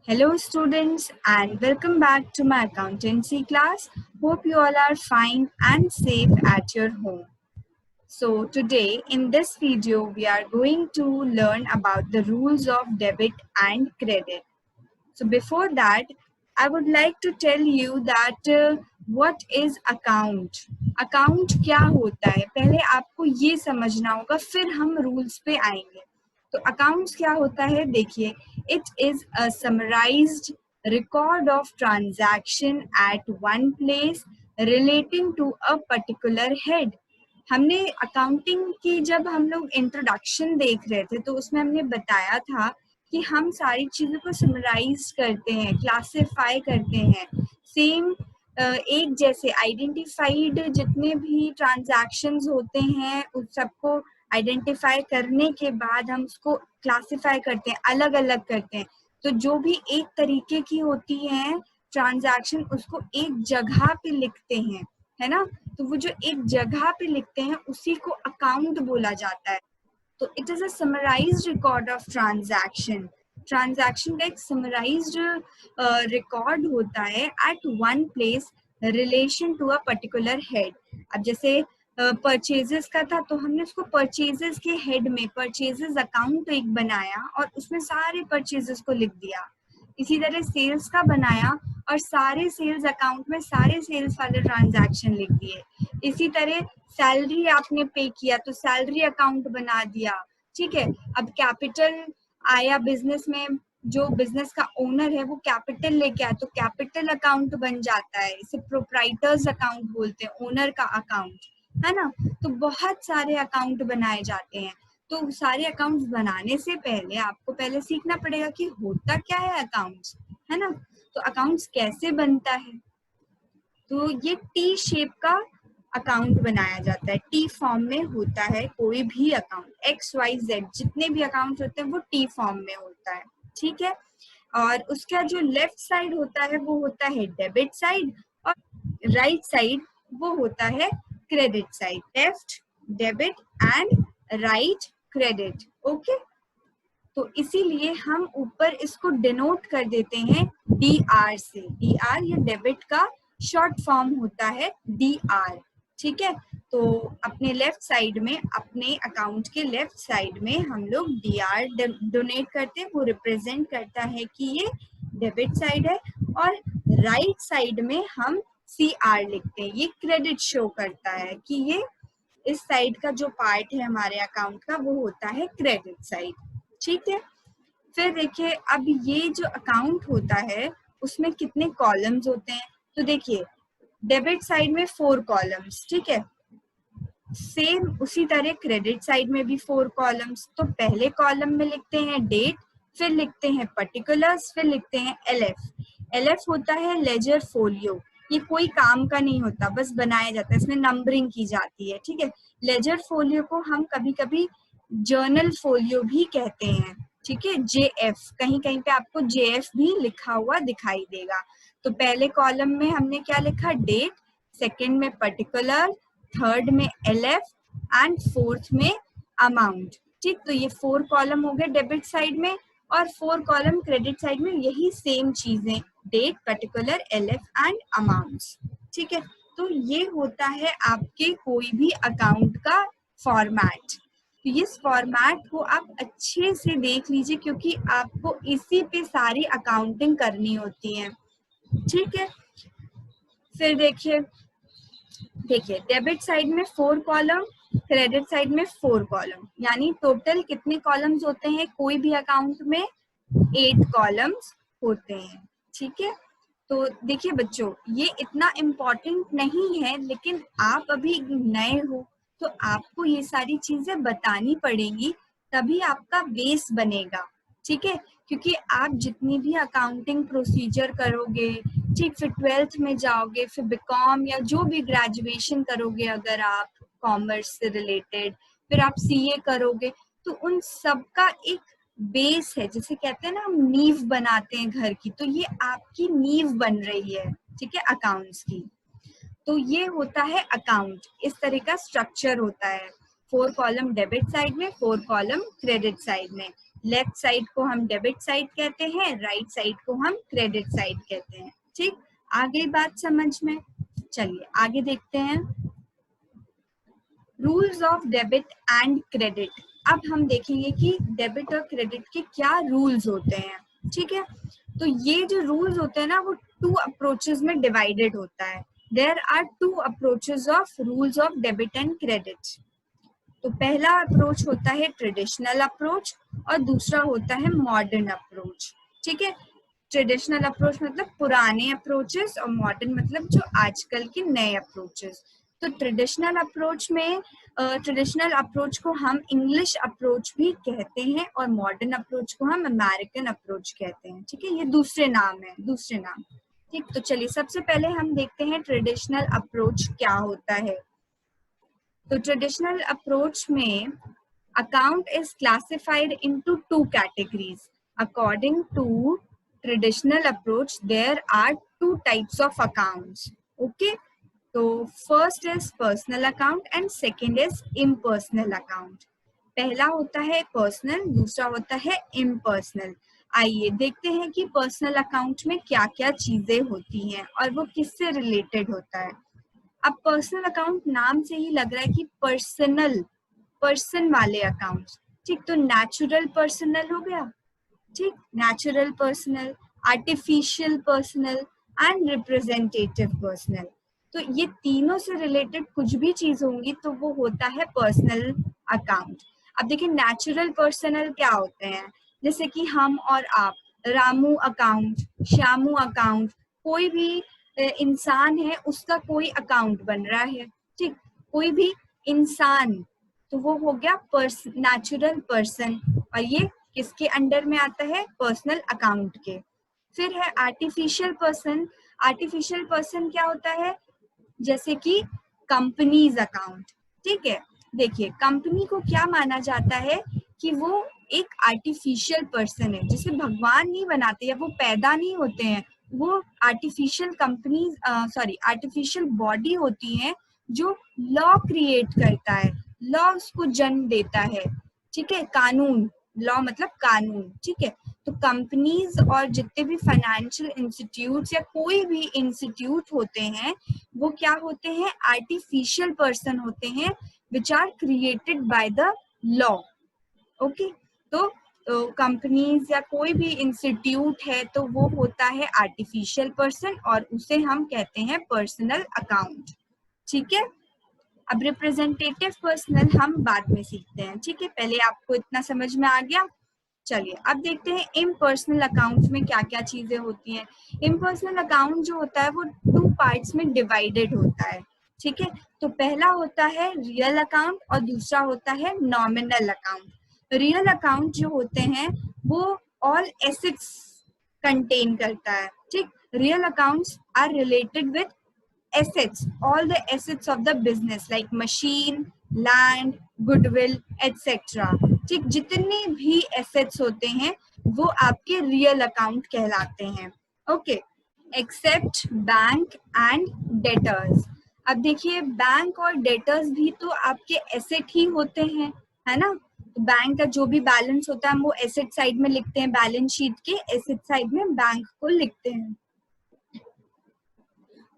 Hello students and welcome back to my accountancy class. Hope you all are fine and safe at your home. So today in this video we are going to learn about the rules of debit and credit. So before that I would like to tell you that what is account. Account क्या होता है पहले आपको ये समझना होगा फिर हम रूल्स पे आएंगे. तो अकाउंट्स क्या होता है देखिए it is a summarised record of transaction at one place relating to a particular head. हमने अकाउंटिंग की जब हम लोग इंट्रोडक्शन देख रहे थे तो उसमें हमने बताया था कि हम सारी चीज़ों को समराइज करते हैं, क्लासिफाई करते हैं, सेम एक जैसे आइडेंटिफाइड जितने भी ट्रांजैक्शंस होते हैं उस सबको आइडेंटिफाई करने के बाद हम उसको क्लासिफाई करते हैं, अलग अलग करते हैं. तो जो भी एक तरीके की होती है ट्रांजैक्शन उसको एक जगह पे लिखते हैं, है ना. तो वो जो एक जगह पे लिखते हैं उसी को अकाउंट बोला जाता है. तो it is a summarized record of transaction. Transaction का एक समराइज्ड रिकॉर्ड होता है at one place relation to a particular head. अब जैसे परचेजेस का था तो हमने उसको परचेजेस के हेड में परचेजेस अकाउंट एक बनाया और उसमें सारे परचेजेस को लिख दिया. इसी तरह सेल्स का बनाया और सारे सेल्स अकाउंट में सारे सेल्स वाले ट्रांजैक्शन लिख दिए. इसी तरह सैलरी आपने पे किया तो सैलरी अकाउंट बना दिया. ठीक है. अब कैपिटल आया बिजनेस में, जो बिजनेस का ओनर है वो कैपिटल लेके आया तो कैपिटल अकाउंट बन जाता है. इसे प्रोप्राइटर्स अकाउंट बोलते हैं, ओनर का अकाउंट, है ना. तो बहुत सारे अकाउंट बनाए जाते हैं. तो सारे अकाउंट्स बनाने से पहले आपको पहले सीखना पड़ेगा कि होता क्या है अकाउंट्स, है ना. तो अकाउंट्स कैसे बनता है, तो ये टी शेप का अकाउंट बनाया जाता है. टी फॉर्म में होता है कोई भी अकाउंट, एक्स वाई जेड जितने भी अकाउंट होते हैं वो टी फॉर्म में होता है. ठीक है. और उसका जो लेफ्ट साइड होता है वो होता है डेबिट साइड और राइट साइड वो होता है credit side. Left debit and right credit. Okay. तो इसीलिए हम ऊपर इसको डिनोट कर देते हैं डी आर से. डी आर ये डेबिट का शॉर्ट फॉर्म होता है डी आर. ठीक है. तो अपने लेफ्ट साइड में, अपने अकाउंट के लेफ्ट साइड में हम लोग डी आर डोनेट करते हैं. वो रिप्रेजेंट करता है कि ये डेबिट साइड है. और राइट साइड में हम सी आर लिखते हैं. ये क्रेडिट शो करता है कि ये इस साइड का जो पार्ट है हमारे अकाउंट का वो होता है क्रेडिट साइड. ठीक है. फिर देखिए अब ये जो अकाउंट होता है उसमें कितने कॉलम्स होते हैं. तो देखिए डेबिट साइड में 4 कॉलम्स. ठीक है. सेम उसी तरह क्रेडिट साइड में भी 4 कॉलम्स. तो पहले कॉलम में लिखते हैं डेट, फिर लिखते हैं पर्टिकुलर्स, फिर लिखते हैं एलएफ. एलएफ होता है लेजर फोलियो. ये कोई काम का नहीं होता, बस बनाया जाता है, इसमें नंबरिंग की जाती है. ठीक है. लेजर फोलियो को हम कभी कभी जर्नल फोलियो भी कहते हैं. ठीक है. जेएफ, कहीं कहीं पे आपको जेएफ भी लिखा हुआ दिखाई देगा. तो पहले कॉलम में हमने क्या लिखा, डेट, सेकंड में पर्टिकुलर, थर्ड में एलएफ एंड फोर्थ में अमाउंट. ठीक. तो ये 4 कॉलम हो गए डेबिट साइड में और 4 कॉलम क्रेडिट साइड में. यही सेम चीजें, date, particular, LF and amounts. ठीक है. तो ये होता है आपके कोई भी अकाउंट का फॉर्मेट. तो इस फॉर्मेट को आप अच्छे से देख लीजिए क्योंकि आपको इसी पे सारी अकाउंटिंग करनी होती है. ठीक है. फिर देखिए डेबिट साइड में 4 कॉलम, क्रेडिट साइड में 4 कॉलम, यानी टोटल कितने कॉलम्स होते हैं कोई भी अकाउंट में, 8 कॉलम्स होते हैं. ठीक है. तो देखिए बच्चों ये इतना इम्पोर्टेंट नहीं है लेकिन आप अभी नए हो तो आपको ये सारी चीजें बतानी पड़ेंगी तभी आपका बेस बनेगा. ठीक है. क्योंकि आप जितनी भी अकाउंटिंग प्रोसीजर करोगे, ठीक, फिर 12th में जाओगे, फिर बीकॉम या जो भी ग्रेजुएशन करोगे अगर आप कॉमर्स से रिलेटेड, फिर आप सीए करोगे, तो उन सब का एक बेस है, जिसे कहते हैं ना हम नींव बनाते हैं घर की, तो ये आपकी नींव बन रही है. ठीक है. अकाउंट्स की. तो ये होता है अकाउंट. इस तरह का स्ट्रक्चर होता है. 4 कॉलम डेबिट साइड में, 4 कॉलम क्रेडिट साइड में. लेफ्ट साइड को हम डेबिट साइड कहते हैं, राइट साइड को हम क्रेडिट साइड कहते हैं। ठीक, आ गई बात समझ में? चलिए आगे देखते हैं। Rules of debit and credit. अब हम देखेंगे कि डेबिट और क्रेडिट के क्या रूल्स होते हैं। ठीक है, तो ये जो रूल्स होते हैं ना वो टू अप्रोचेस में डिवाइडेड होता है। There are two approaches of rules of debit and credit. तो पहला अप्रोच होता है ट्रेडिशनल अप्रोच और दूसरा होता है मॉडर्न अप्रोच। ठीक है, ट्रेडिशनल अप्रोच मतलब पुराने अप्रोचेस और मॉडर्न मतलब जो आजकल के नए अप्रोचेस। तो ट्रेडिशनल अप्रोच में ट्रेडिशनल अप्रोच को हम इंग्लिश अप्रोच भी कहते हैं और मॉडर्न अप्रोच को हम अमेरिकन अप्रोच कहते हैं। ठीक है, ये दूसरे नाम है, दूसरे नाम। ठीक, तो चलिए सबसे पहले हम देखते हैं ट्रेडिशनल अप्रोच क्या होता है। तो ट्रेडिशनल अप्रोच में account is classified into two categories. According to traditional approach, there are two types of accounts. Okay, so first is personal account and second is impersonal account. पहला होता है personal, दूसरा होता है इम्पर्सनल। आइए देखते हैं कि पर्सनल अकाउंट में क्या क्या चीजें होती हैं और वो किससे रिलेटेड होता है। अब पर्सनल अकाउंट नाम से ही लग रहा है कि पर्सनल, पर्सन वाले अकाउंट। ठीक, तो नेचुरल पर्सनल हो गया। ठीक, natural personal, artificial personal and representative personal. तो ये तीनों से रिलेटेड कुछ भी चीज होंगी तो वो होता है पर्सनल अकाउंट। अब देखिए नेचुरल पर्सनल क्या होते हैं, जैसे कि हम और आप, रामू अकाउंट, श्यामू अकाउंट, कोई भी इंसान है उसका कोई अकाउंट बन रहा है। ठीक, कोई भी इंसान, तो वो हो गया नेचुरल पर्सन और ये किसके अंडर में आता है? पर्सनल अकाउंट के। फिर है आर्टिफिशियल पर्सन। आर्टिफिशियल पर्सन क्या होता है? जैसे कि कंपनीज अकाउंट। ठीक है, देखिए कंपनी को क्या माना जाता है कि वो एक आर्टिफिशियल पर्सन है, जिसे भगवान नहीं बनाते या वो पैदा नहीं होते हैं, वो आर्टिफिशियल कंपनीज आर्टिफिशियल बॉडी होती है जो लॉ क्रिएट करता है, लॉ उसको जन्म देता है। ठीक है, कानून, लॉ मतलब कानून। ठीक है, तो कंपनीज और जितने भी फाइनेंशियल इंस्टीट्यूट्स या कोई भी इंस्टीट्यूट होते हैं वो क्या होते हैं? आर्टिफिशियल पर्सन होते हैं which are created by the law. Okay, तो कंपनीज या कोई भी इंस्टीट्यूट है तो वो होता है आर्टिफिशियल पर्सन और उसे हम कहते हैं पर्सनल अकाउंट। ठीक है, अब रिप्रेजेंटेटिव पर्सनल हम बाद में सीखते हैं। ठीक है, पहले आपको इतना समझ में आ गया। चलिए अब देखते हैं इम्पर्सनल अकाउंट में क्या क्या चीजें होती हैं। इम्पर्सनल अकाउंट जो होता है वो टू पार्ट्स में डिवाइडेड होता है। ठीक है, तो पहला होता है रियल अकाउंट और दूसरा होता है नॉमिनल अकाउंट। रियल अकाउंट जो होते हैं वो ऑल एसेट्स कंटेन करता है। ठीक, real accounts are related with assets, all the assets of the business like machine, land, goodwill, etc. ठीक, जितने भी assets होते हैं वो आपके रियल अकाउंट कहलाते हैं। Okay, except bank and debtors. अब देखिए बैंक और डेटर्स भी तो आपके एसेट ही होते हैं, है ना। तो बैंक का जो भी बैलेंस होता है हम वो एसेट साइड में लिखते हैं, बैलेंस शीट के एसेट साइड में बैंक को लिखते हैं।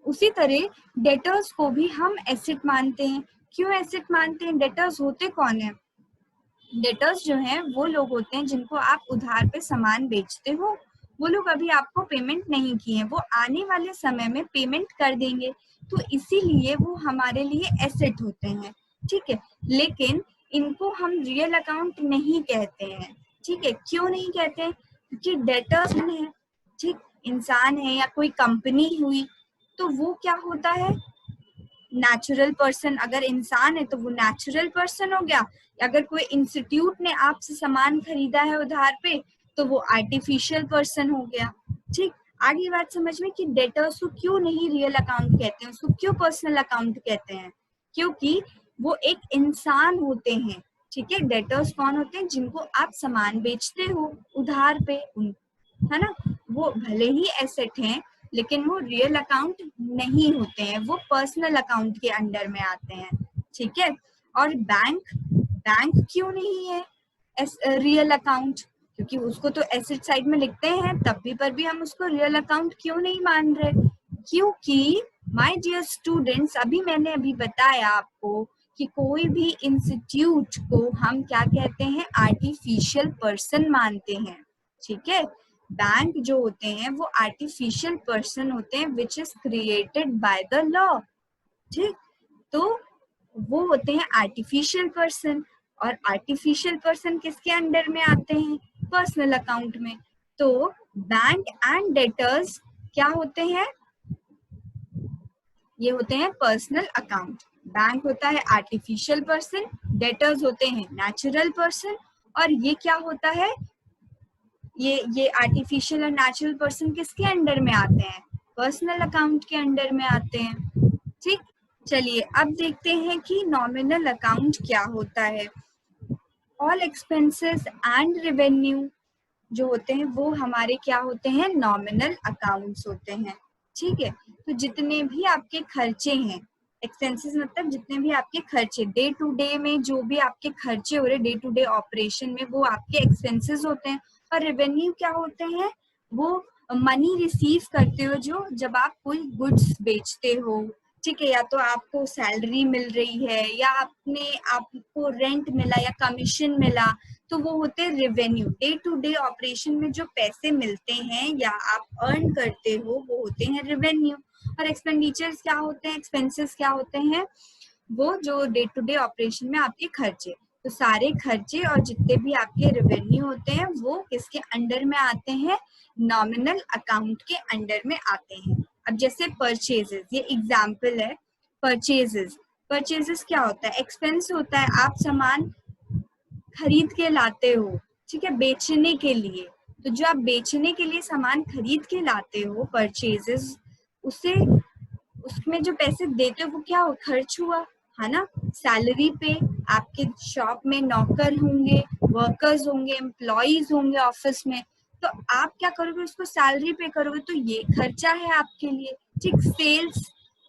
उसी तरह डेटर्स को भी हम एसेट मानते हैं। क्यों एसेट मानते हैं? डेटर्स होते कौन है? डेटर्स जो हैं वो लोग होते हैं जिनको आप उधार पे सामान बेचते हो, वो लोग अभी आपको पेमेंट नहीं किए हैं, वो आने वाले समय में पेमेंट कर देंगे, तो इसीलिए वो हमारे लिए एसेट होते हैं। ठीक है, लेकिन इनको हम रियल अकाउंट नहीं कहते हैं। ठीक है, क्यों नहीं कहते हैं? क्योंकि डेटर्स है, ठीक, इंसान है या कोई कंपनी हुई तो वो क्या होता है? Natural person. अगर इंसान है तो वो नेचुरल पर्सन हो गया। अगर कोई इंस्टीट्यूट ने आपसे सामान खरीदा है उधार पे तो वो आर्टिफिशियल पर्सन हो गया। ठीक, आगे बात समझ में कि डेटर्स को क्यों नहीं रियल अकाउंट कहते हैं, उसको क्यों पर्सनल अकाउंट कहते हैं? क्योंकि वो एक इंसान होते हैं। ठीक है, डेटर्स कौन होते हैं? जिनको आप सामान बेचते हो उधार पे, है ना। वो भले ही एसेट हैं लेकिन वो रियल अकाउंट नहीं होते हैं, वो पर्सनल अकाउंट के अंडर में आते हैं। ठीक है, और बैंक, बैंक क्यों नहीं है रियल अकाउंट? क्योंकि उसको तो एसेट साइड में लिखते हैं, तब भी पर भी हम उसको रियल अकाउंट क्यों नहीं मान रहे? क्योंकि माय डियर स्टूडेंट्स, अभी बताया आपको कि कोई भी इंस्टीट्यूट को हम क्या कहते हैं? आर्टिफिशियल पर्सन मानते हैं, ठीक है। बैंक जो होते हैं वो आर्टिफिशियल पर्सन होते हैं which is created by the law, ठीक। तो वो होते हैं आर्टिफिशियल पर्सन, और आर्टिफिशियल पर्सन किसके अंडर में आते हैं? पर्सनल अकाउंट में। तो बैंक एंड डेटर्स क्या होते हैं? ये होते हैं पर्सनल अकाउंट। बैंक होता है आर्टिफिशियल पर्सन, डेटर्स होते हैं नेचुरल पर्सन, और ये क्या होता है? ये आर्टिफिशियल और नेचुरल पर्सन किसके अंडर में आते हैं? पर्सनल अकाउंट के अंडर में आते हैं, ठीक। चलिए अब देखते हैं कि नॉमिनल अकाउंट क्या होता है। ऑल एक्सपेंसेस एंड रेवेन्यू जो होते हैं वो हमारे क्या होते हैं? नॉमिनल अकाउंट्स होते हैं, ठीक है। तो जितने भी आपके खर्चे हैं, एक्सपेंसेस मतलब जितने भी आपके खर्चे डे टू डे में जो भी आपके खर्चे हो रहे डे टू डे ऑपरेशन में, वो आपके एक्सपेंसेस होते हैं। और रेवेन्यू क्या होते हैं? वो मनी रिसीव करते हो जो जब आप कोई गुड्स बेचते हो, ठीक है, या तो आपको सैलरी मिल रही है, या आपको रेंट मिला या कमीशन मिला, तो वो होते हैं revenue. Day to day operation में जो पैसे मिलते हैं या आप अर्न करते हो वो होते हैं रेवेन्यू। और एक्सपेंडिचर्स क्या होते हैं? एक्सपेंसेस क्या होते हैं? वो जो डे टू डे ऑपरेशन में आपके खर्चे। तो सारे खर्चे और जितने भी आपके रेवेन्यू होते हैं वो किसके अंडर में आते हैं? नॉमिनल अकाउंट के अंडर में आते हैं। अब जैसे परचेजेस, ये एग्जाम्पल है। परचेजेस क्या होता है? एक्सपेंस होता है, आप सामान खरीद के लाते हो, ठीक है, बेचने के लिए। तो जो आप बेचने के लिए सामान खरीद के लाते हो, परचेजेस, उसे उसमें जो पैसे देते हो वो क्या हो? खर्च हुआ, है ना। सैलरी पे आपके शॉप में नौकर होंगे, वर्कर्स होंगे, एम्प्लॉइज होंगे ऑफिस में, तो आप क्या करोगे? उसको सैलरी पे करोगे, तो ये खर्चा है आपके लिए, ठीक।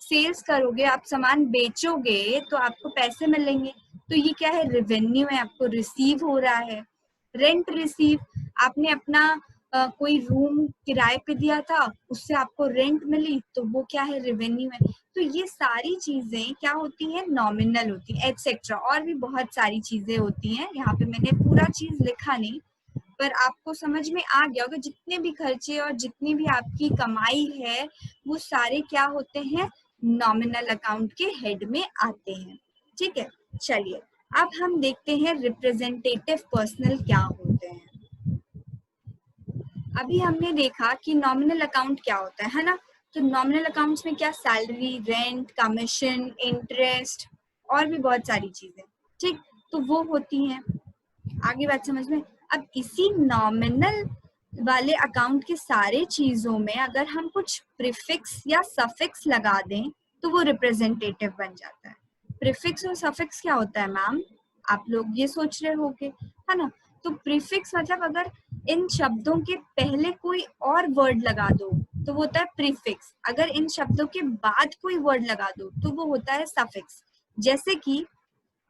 सेल्स करोगे, आप सामान बेचोगे तो आपको पैसे मिलेंगे, तो ये क्या है? रेवेन्यू है, आपको रिसीव हो रहा है। रेंट रिसीव, आपने अपना कोई रूम किराए पे दिया था, उससे आपको रेंट मिली, तो वो क्या है? रेवेन्यू है। तो ये सारी चीजें क्या होती हैं? नॉमिनल होती है, एटसेट्रा। और भी बहुत सारी चीजें होती हैं, यहाँ पे मैंने पूरा चीज लिखा नहीं, पर आपको समझ में आ गया होगा। जितने भी खर्चे और जितनी भी आपकी कमाई है वो सारे क्या होते हैं? नॉमिनल अकाउंट के हेड में आते हैं, ठीक है। चलिए अब हम देखते हैं रिप्रेजेंटेटिव पर्सनल क्या होते हैं। अभी हमने देखा कि नॉमिनल अकाउंट क्या होता है ना। तो नॉमिनल अकाउंट्स में क्या? सैलरी, रेंट, कमीशन, इंटरेस्ट और भी बहुत सारी चीजें, ठीक। तो वो होती हैं। आगे बात समझ में। अब इसी नॉमिनल वाले अकाउंट के सारे चीजों में अगर हम कुछ प्रीफिक्स या सफिक्स लगा दें तो वो रिप्रेजेंटेटिव बन जाता है। प्रीफिक्स और सफिक्स क्या होता है मैम? आप लोग ये सोच रहे होंगे, है ना। तो प्रीफिक्स मतलब अगर इन शब्दों के पहले कोई और वर्ड लगा दो तो वो होता है प्रीफिक्स। अगर इन शब्दों के बाद कोई वर्ड लगा दो तो वो होता है सफिक्स। जैसे कि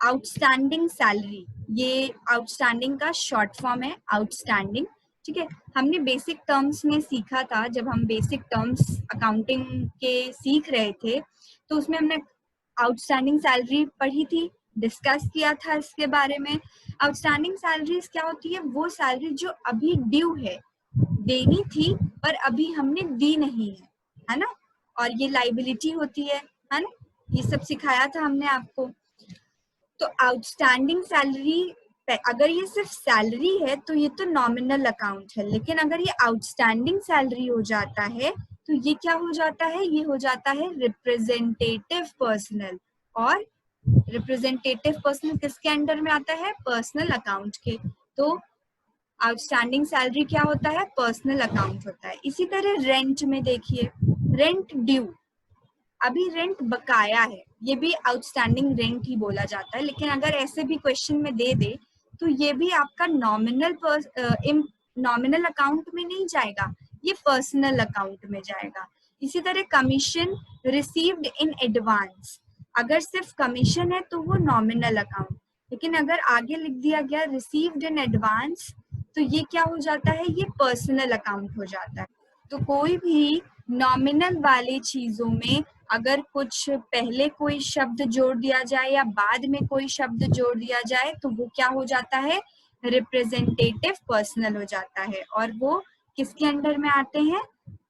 आउटस्टैंडिंग सैलरी, ये आउटस्टैंडिंग का शॉर्ट फॉर्म है, आउटस्टैंडिंग, ठीक है। हमने बेसिक टर्म्स में सीखा था, जब हम बेसिक टर्म्स अकाउंटिंग के सीख रहे थे तो उसमें हमने आउटस्टैंडिंग सैलरी पढ़ी थी, डिस्कस किया था इसके बारे में। आउटस्टैंडिंग सैलरीज क्या होती है? वो सैलरी जो अभी ड्यू है, देनी थी पर अभी हमने दी नहीं है ना। और ये लाइबिलिटी होती है ना। ये सब सिखाया था हमने आपको। तो आउटस्टैंडिंग सैलरी, अगर ये सिर्फ सैलरी है तो ये तो नॉमिनल अकाउंट है, लेकिन अगर ये आउटस्टैंडिंग सैलरी हो जाता है तो ये क्या हो जाता है? ये हो जाता है रिप्रेजेंटेटिव पर्सनल। और रिप्रेजेंटेटिव पर्सनल किसके अंडर में आता है? पर्सनल अकाउंट के। तो आउटस्टैंडिंग सैलरी क्या होता है? पर्सनल अकाउंट होता है। इसी तरह रेंट में देखिए, रेंट ड्यू, अभी रेंट बकाया है, ये भी आउटस्टैंडिंग रेंट ही बोला जाता है। लेकिन अगर ऐसे भी क्वेश्चन में दे दे तो ये भी आपका नॉमिनल अकाउंट में नहीं जाएगा, ये पर्सनल अकाउंट में जाएगा। इसी तरह कमीशन रिसीव्ड इन एडवांस, अगर सिर्फ कमीशन है तो वो नॉमिनल अकाउंट, लेकिन अगर आगे लिख दिया गया रिसीव्ड इन एडवांस तो ये क्या हो जाता है, ये पर्सनल अकाउंट हो जाता है। तो कोई भी नॉमिनल वाले चीजों में अगर कुछ पहले कोई शब्द जोड़ दिया जाए या बाद में कोई शब्द जोड़ दिया जाए तो वो क्या हो जाता है, रिप्रेजेंटेटिव पर्सनल हो जाता है, और वो किसके अंडर में आते हैं,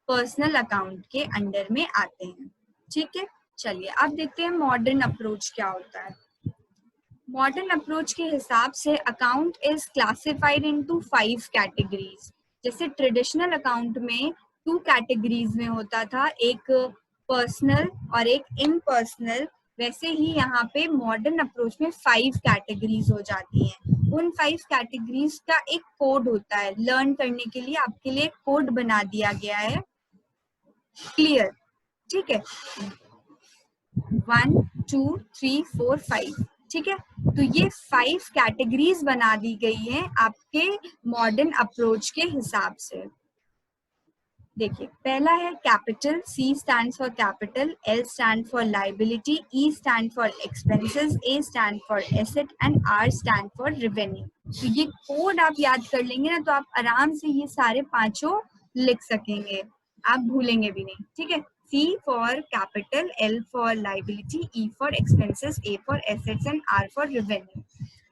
पर्सनल अकाउंट के अंडर में आते हैं। ठीक है, चलिए अब देखते हैं मॉडर्न अप्रोच क्या होता है। मॉडर्न अप्रोच के हिसाब से account is classified into 5 categories. जैसे ट्रेडिशनल अकाउंट में 2 कैटेगरीज में होता था, एक पर्सनल और एक इम्पर्सनल, वैसे ही यहाँ पे मॉडर्न अप्रोच में 5 कैटेगरीज हो जाती हैं। उन 5 कैटेगरीज का एक कोड होता है, लर्न करने के लिए आपके लिए कोड बना दिया गया है, क्लियर, ठीक है, 1 2 3 4 5, ठीक है। तो ये 5 कैटेगरीज बना दी गई हैं आपके मॉडर्न अप्रोच के हिसाब से। देखिए, पहला है capital, C stand for capital, L stand for liability, E stand for expenses, A stand for asset and R stand for revenue. तो ये कोड आप याद कर लेंगे ना तो आप आराम से ये सारे पांचों लिख सकेंगे, आप भूलेंगे भी नहीं, ठीक है। C for capital, L for liability, E for expenses, A for assets and R for revenue.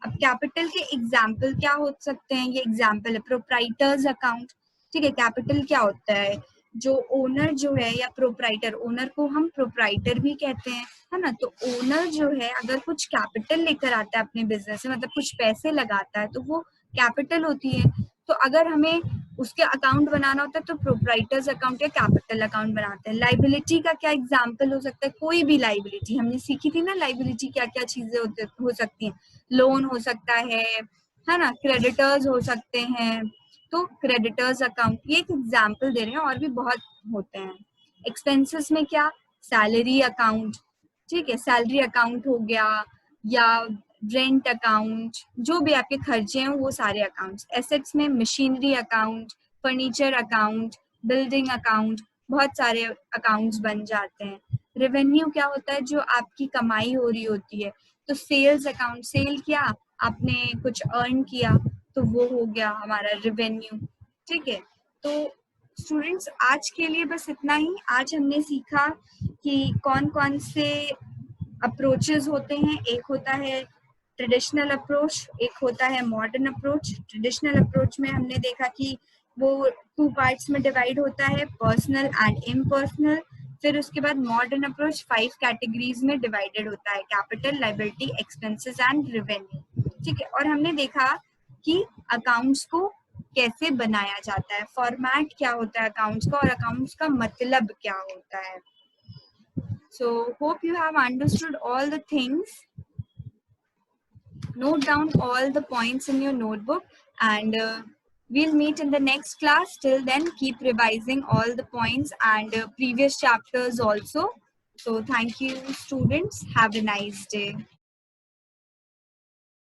अब कैपिटल के एग्जाम्पल क्या हो सकते हैं, ये एग्जाम्पल है प्रोप्राइटर्स अकाउंट, ठीक है। कैपिटल क्या होता है, जो ओनर जो है या प्रोप्राइटर, ओनर को हम प्रोप्राइटर भी कहते हैं, है ना। तो ओनर जो है अगर कुछ कैपिटल लेकर आता है अपने बिजनेस में, मतलब कुछ पैसे लगाता है, तो वो कैपिटल होती है। तो अगर हमें उसके अकाउंट बनाना होता है तो प्रोप्राइटर्स अकाउंट या कैपिटल अकाउंट बनाते हैं। लाइबिलिटी का क्या एग्जाम्पल हो सकता है, कोई भी लाइबिलिटी, हमने सीखी थी ना लाइबिलिटी क्या क्या चीजें हो सकती हैं, लोन हो सकता है ना, क्रेडिटर्स हो सकते हैं, तो क्रेडिटर्स अकाउंट, ये एक एग्जाम्पल दे रहे हैं, और भी बहुत होते हैं। एक्सपेंसेस में क्या, सैलरी अकाउंट, ठीक है, सैलरी अकाउंट हो गया, या रेंट अकाउंट, जो भी आपके खर्चे हैं वो सारे अकाउंट्स। एसेट्स में machinery account, furniture account, building account, बहुत सारे अकाउंट्स बन जाते हैं। रेवेन्यू क्या होता है, जो आपकी कमाई हो रही होती है, तो सेल्स अकाउंट, सेल किया आपने, कुछ अर्न किया, तो वो हो गया हमारा रेवेन्यू, ठीक है। तो स्टूडेंट्स आज के लिए बस इतना ही। आज हमने सीखा कि कौन कौन से अप्रोचेस होते हैं, एक होता है ट्रेडिशनल अप्रोच, एक होता है मॉडर्न अप्रोच। ट्रेडिशनल अप्रोच में हमने देखा कि वो 2 पार्ट्स में डिवाइड होता है, पर्सनल एंड इम्पर्सनल। फिर उसके बाद मॉडर्न अप्रोच 5 कैटेगरीज में डिवाइडेड होता है, capital, liability, expenses and revenue, ठीक है। और हमने देखा कि अकाउंट्स को कैसे बनाया जाता है, फॉर्मेट क्या होता है अकाउंट्स का, और अकाउंट्स का मतलब क्या होता है। So hope you have understood all the things. Note down all the points in your notebook, and we'll meet in the next class. Till then, keep revising all the points and previous chapters also. So thank you, students. Have a nice day.